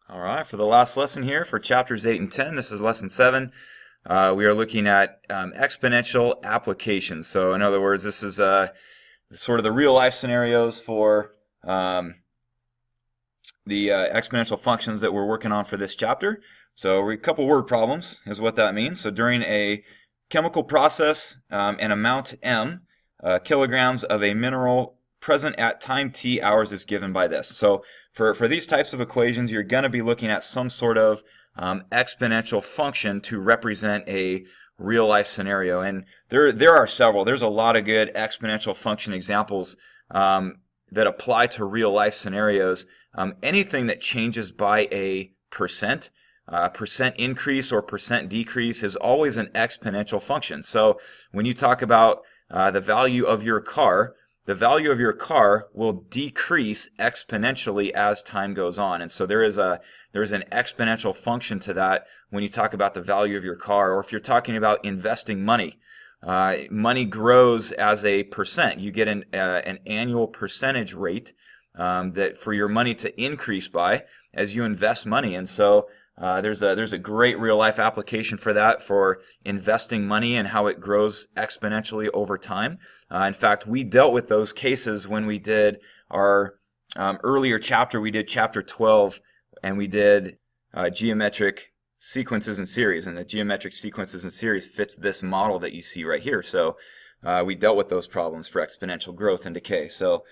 All right, for the last lesson here for chapters 8 and 10, this is lesson 7. We are looking at exponential applications. So in other words, this is sort of the real life scenarios for the exponential functions that we're working on for this chapter. So a couple word problems is what that means. So during a chemical process, an amount m, kilograms of a mineral present at time t hours is given by this. So for these types of equations, you're going to be looking at some sort of exponential function to represent a real life scenario. And there are several. There's a lot of good exponential function examples that apply to real life scenarios. Anything that changes by a percent increase or percent decrease is always an exponential function. So when you talk about the value of your car, the value of your car will decrease exponentially as time goes on. And so there is an exponential function to that when you talk about the value of your car, or if you're talking about investing money. Money grows as a percent. You get an annual percentage rate that for your money to increase by as you invest money. And so there's a great real life application for that, for investing money and how it grows exponentially over time. In fact, we dealt with those cases when we did our earlier chapter. We did chapter 12, and we did geometric sequences and series, and the geometric sequences and series fits this model that you see right here. So we dealt with those problems for exponential growth and decay. So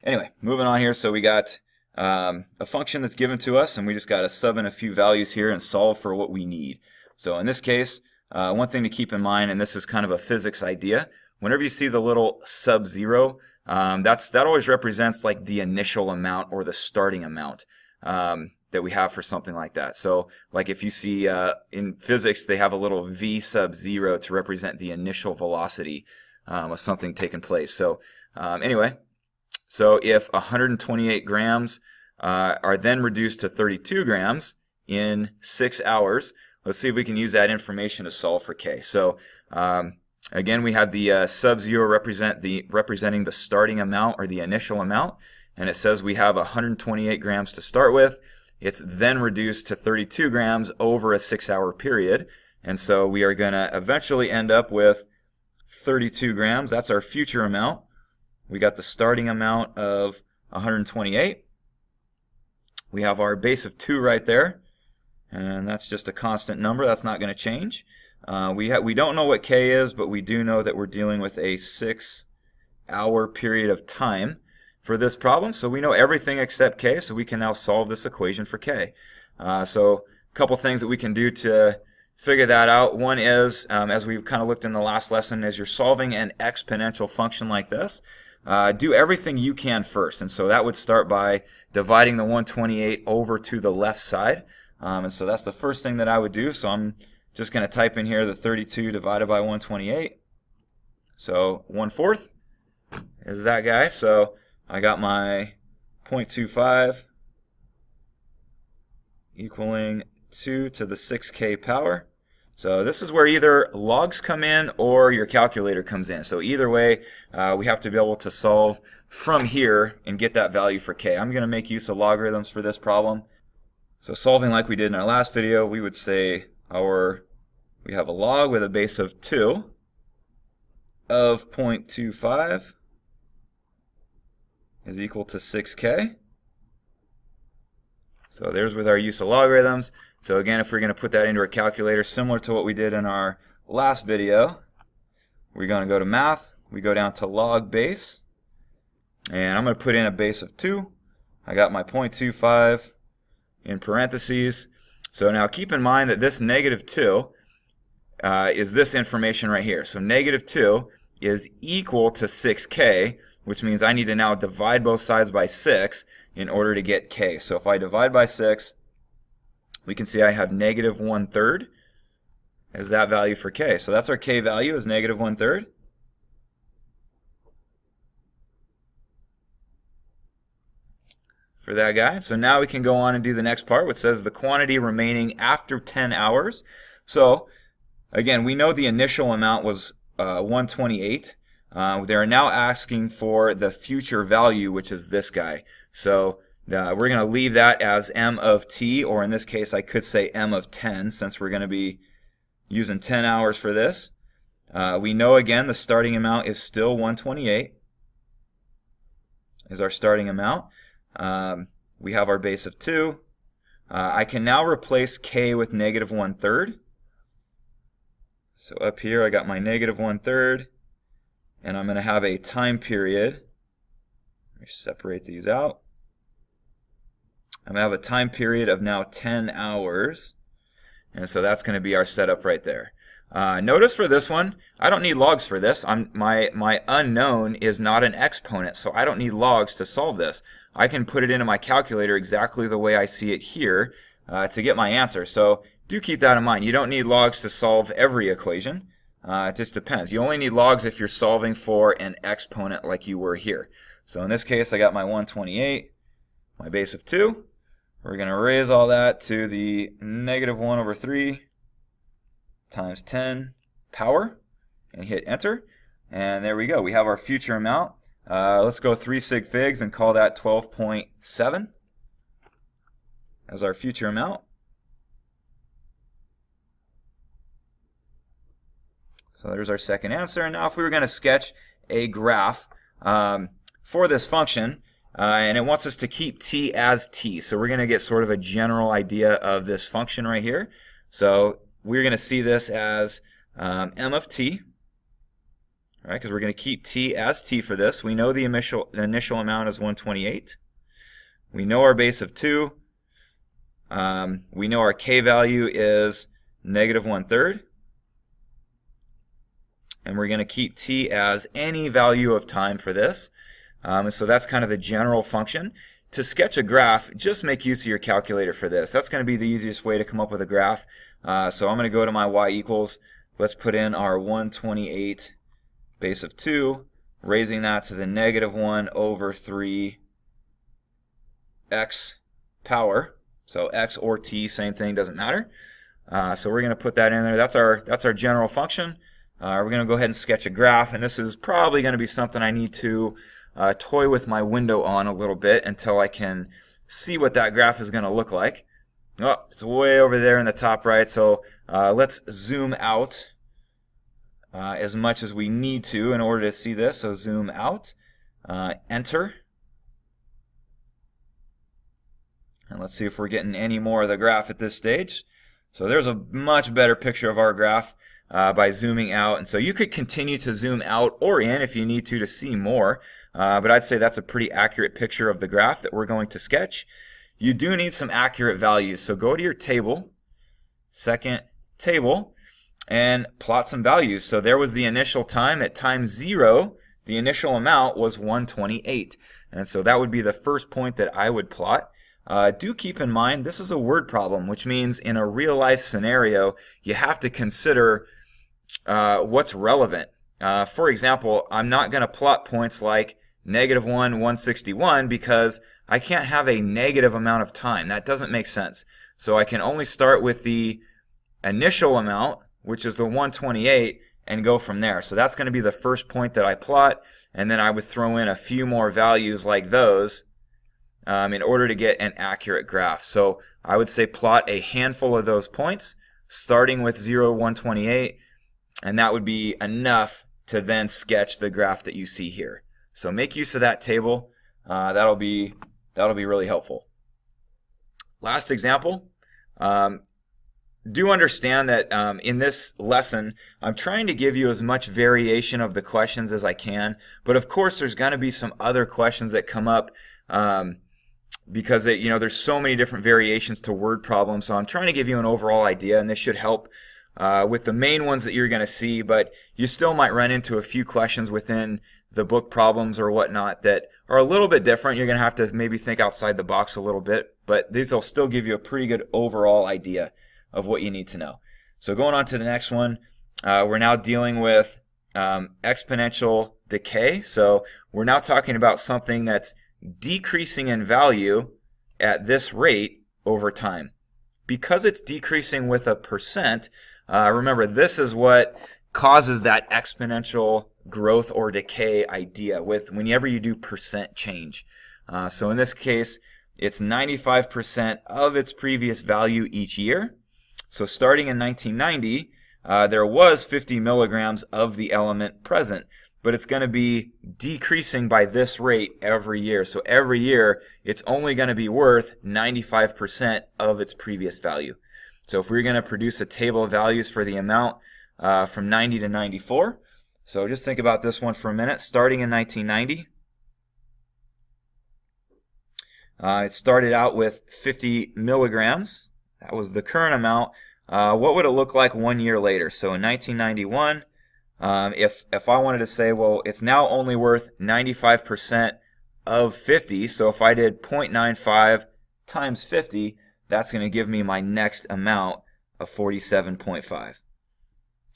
anyway, moving on here. So we got a function that's given to us, and we just got to sub in a few values here and solve for what we need. So in this case, one thing to keep in mind, and this is kind of a physics idea, whenever you see the little sub-zero, that always represents like the initial amount or the starting amount that we have for something like that. So like if you see in physics, they have a little v sub-zero to represent the initial velocity of something taking place. So anyway, so if 128 grams are then reduced to 32 grams in 6 hours, let's see if we can use that information to solve for k. So again, we have the sub-zero representing the starting amount or the initial amount, and it says we have 128 grams to start with. It's then reduced to 32 grams over a 6-hour period, and so we are going to eventually end up with 32 grams. That's our future amount. We got the starting amount of 128. We have our base of 2 right there, and that's just a constant number. That's not going to change. We don't know what k is, but we do know that we're dealing with a 6-hour period of time for this problem. So we know everything except k, so we can now solve this equation for k. So a couple things that we can do to figure that out. One is, as we've kind of looked in the last lesson, is you're solving an exponential function like this. Do everything you can first, and so that would start by dividing the 128 over to the left side, and so that's the first thing that I would do. So I'm just going to type in here the 32 divided by 128, so 1/4 is that guy. So I got my 0.25 equaling 2 to the 6k power. So this is where either logs come in or your calculator comes in. So either way, we have to be able to solve from here and get that value for k. I'm going to make use of logarithms for this problem. So solving like we did in our last video, we would say we have a log with a base of 2 of 0.25 is equal to 6k. So there's with our use of logarithms. So again, if we're going to put that into our calculator, similar to what we did in our last video, we're going to go to math, we go down to log base, and I'm going to put in a base of 2. I got my 0.25 in parentheses. So now keep in mind that this -2 is this information right here. So -2 is equal to 6k, which means I need to now divide both sides by 6 in order to get k. So if I divide by 6, we can see I have -1/3 as that value for k. So that's our k value, is -1/3. For that guy. So now we can go on and do the next part, which says the quantity remaining after 10 hours. So again, we know the initial amount was 128. They are now asking for the future value, which is this guy. So We're going to leave that as m of t, or in this case I could say m of 10 since we're going to be using 10 hours for this. We know again the starting amount is still 128 is our starting amount. We have our base of 2. I can now replace k with negative 1/3. So up here I got my negative 1/3, and I'm going to have a time period. Let me separate these out. I'm going to have a time period of now 10 hours. And so that's going to be our setup right there. Notice for this one, I don't need logs for this. My unknown is not an exponent, so I don't need logs to solve this. I can put it into my calculator exactly the way I see it here to get my answer. So do keep that in mind. You don't need logs to solve every equation. It just depends. You only need logs if you're solving for an exponent like you were here. So in this case, I got my 128, my base of 2. We're going to raise all that to the negative 1/3 times 10 power and hit enter. And there we go. We have our future amount. Let's go 3 sig figs and call that 12.7 as our future amount. So there's our second answer. And now if we were going to sketch a graph for this function, and it wants us to keep t as t. So we're going to get sort of a general idea of this function right here. So we're going to see this as m of t, right? Because we're going to keep t as t for this. We know the initial amount is 128. We know our base of 2. We know our k value is negative 1/3. And we're going to keep t as any value of time for this. So that's kind of the general function. To sketch a graph, just make use of your calculator for this. That's going to be the easiest way to come up with a graph. So I'm going to go to my y equals. Let's put in our 128 base of 2, raising that to the negative 1/3 x power. So x or t, same thing, doesn't matter. So we're going to put that in there. That's our general function. We're going to go ahead and sketch a graph, and this is probably going to be something I need to toy with my window on a little bit until I can see what that graph is going to look like. Oh, it's way over there in the top right, so let's zoom out as much as we need to in order to see this. So zoom out, enter, and let's see if we're getting any more of the graph at this stage. So there's a much better picture of our graph by zooming out, and so you could continue to zoom out or in if you need to see more, but I'd say that's a pretty accurate picture of the graph that we're going to sketch. You do need some accurate values, so go to your table, second table, and plot some values. So there was the initial time. At time 0, the initial amount was 128, and so that would be the first point that I would plot. Do keep in mind this is a word problem, which means in a real life scenario you have to consider what's relevant. For example, I'm not going to plot points like -1, 161 because I can't have a negative amount of time. That doesn't make sense. So I can only start with the initial amount, which is the 128, and go from there. So that's going to be the first point that I plot, and then I would throw in a few more values like those in order to get an accurate graph. So I would say plot a handful of those points, starting with 0, 128, and that would be enough to then sketch the graph that you see here. So make use of that table. That'll be really helpful. Last example. Do understand that in this lesson, I'm trying to give you as much variation of the questions as I can, but of course there's going to be some other questions that come up because there's so many different variations to word problems. So I'm trying to give you an overall idea, and this should help with the main ones that you're going to see, but you still might run into a few questions within the book problems or whatnot that are a little bit different. You're going to have to maybe think outside the box a little bit, but these will still give you a pretty good overall idea of what you need to know. So going on to the next one, we're now dealing with exponential decay. So we're now talking about something that's decreasing in value at this rate over time. Because it's decreasing with a percent, remember this is what causes that exponential growth or decay idea with whenever you do percent change. So in this case, it's 95% of its previous value each year. So starting in 1990, there was 50 milligrams of the element present, but it's going to be decreasing by this rate every year. So every year, it's only going to be worth 95% of its previous value. So if we're going to produce a table of values for the amount from 90 to 94, so just think about this one for a minute. Starting in 1990, it started out with 50 milligrams. That was the current amount. What would it look like 1 year later? So in 1991, if I wanted to say, well, it's now only worth 95% of 50, so if I did 0.95 times 50, that's going to give me my next amount of 47.5.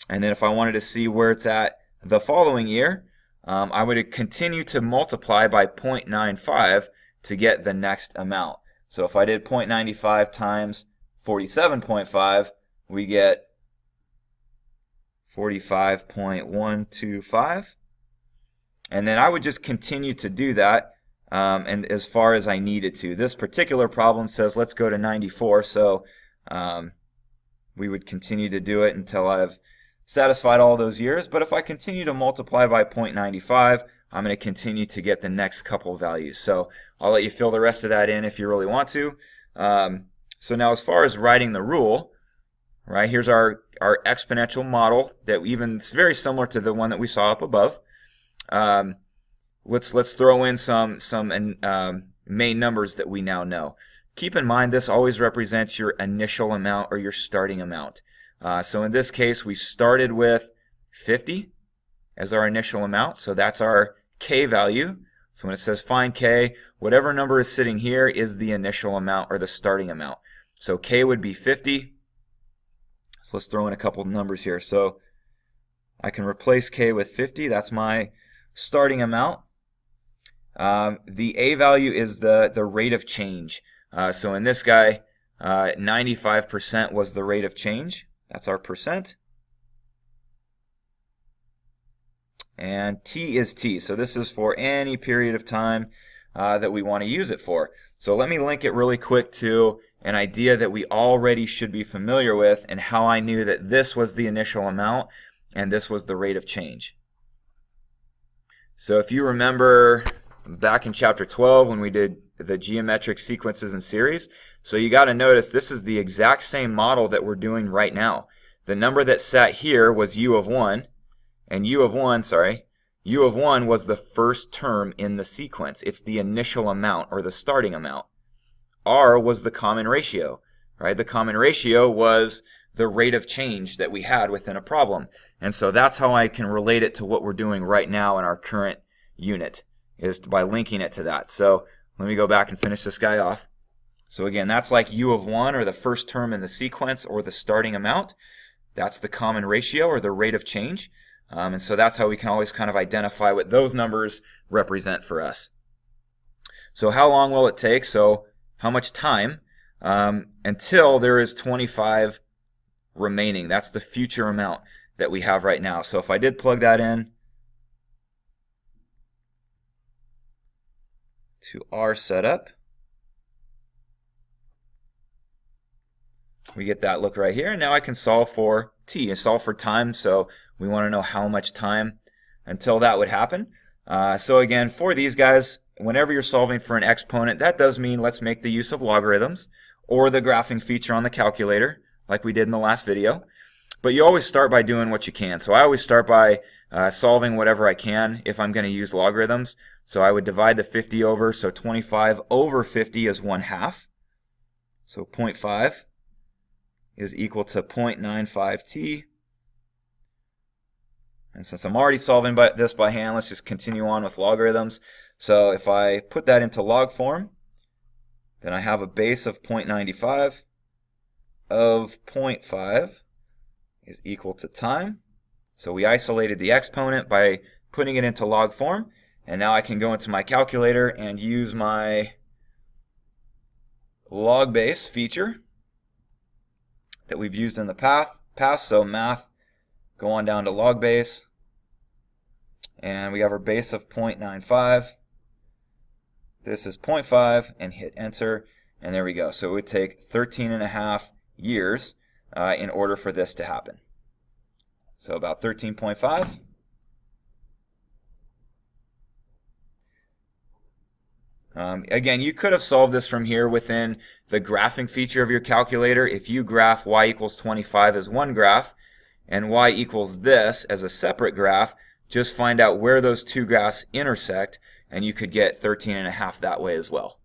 And then if I wanted to see where it's at the following year, I would continue to multiply by 0.95 to get the next amount. So if I did 0.95 times 47.5, we get 45.125. And then I would just continue to do that and as far as I needed to. This particular problem says let's go to 94, so we would continue to do it until I've satisfied all those years. But if I continue to multiply by 0.95, I'm going to continue to get the next couple values. So I'll let you fill the rest of that in if you really want to. So now as far as writing the rule, right, here's our exponential model that it's very similar to the one that we saw up above. Let's throw in some main numbers that we now know. Keep in mind this always represents your initial amount or your starting amount. So in this case we started with 50 as our initial amount, so that's our K value. So when it says find K, whatever number is sitting here is the initial amount or the starting amount. So K would be 50. So let's throw in a couple of numbers here. So I can replace K with 50. That's my starting amount. The A value is the rate of change. So in this guy, 95% was the rate of change. That's our percent. And T is T. So this is for any period of time that we want to use it for. So let me link it really quick to an idea that we already should be familiar with and how I knew that this was the initial amount and this was the rate of change. So if you remember back in chapter 12 when we did the geometric sequences and series, so you got to notice this is the exact same model that we're doing right now. The number that sat here was u of 1, and u of 1 was the first term in the sequence. It's the initial amount or the starting amount. R was the common ratio, right? The common ratio was the rate of change that we had within a problem. And so that's how I can relate it to what we're doing right now in our current unit, is by linking it to that. So let me go back and finish this guy off. So again, that's like u of 1 or the first term in the sequence or the starting amount. That's the common ratio or the rate of change. And so that's how we can always kind of identify what those numbers represent for us. So how long will it take? So how much time until there is 25 remaining? That's the future amount that we have right now. So if I did plug that in to our setup, we get that look right here. And now I can solve for t and solve for time. So we want to know how much time until that would happen. So again, for these guys, whenever you're solving for an exponent, that does mean let's make the use of logarithms or the graphing feature on the calculator like we did in the last video. But you always start by doing what you can. So I always start by solving whatever I can if I'm going to use logarithms. So I would divide the 50 over, so 25 over 50 is 1/2. So 0.5 is equal to 0.95t. And since I'm already solving this by hand, let's just continue on with logarithms. So if I put that into log form, then I have a base of 0.95 of 0.5 is equal to time. So we isolated the exponent by putting it into log form. And now I can go into my calculator and use my log base feature that we've used in the past. So math, go on down to log base, and we have our base of 0.95. this is 0.5 and hit enter, and there we go. So it would take 13.5 years in order for this to happen. So about 13.5. Again, you could have solved this from here within the graphing feature of your calculator. If you graph y equals 25 as one graph and y equals this as a separate graph, just find out where those two graphs intersect, and you could get 13.5 that way as well.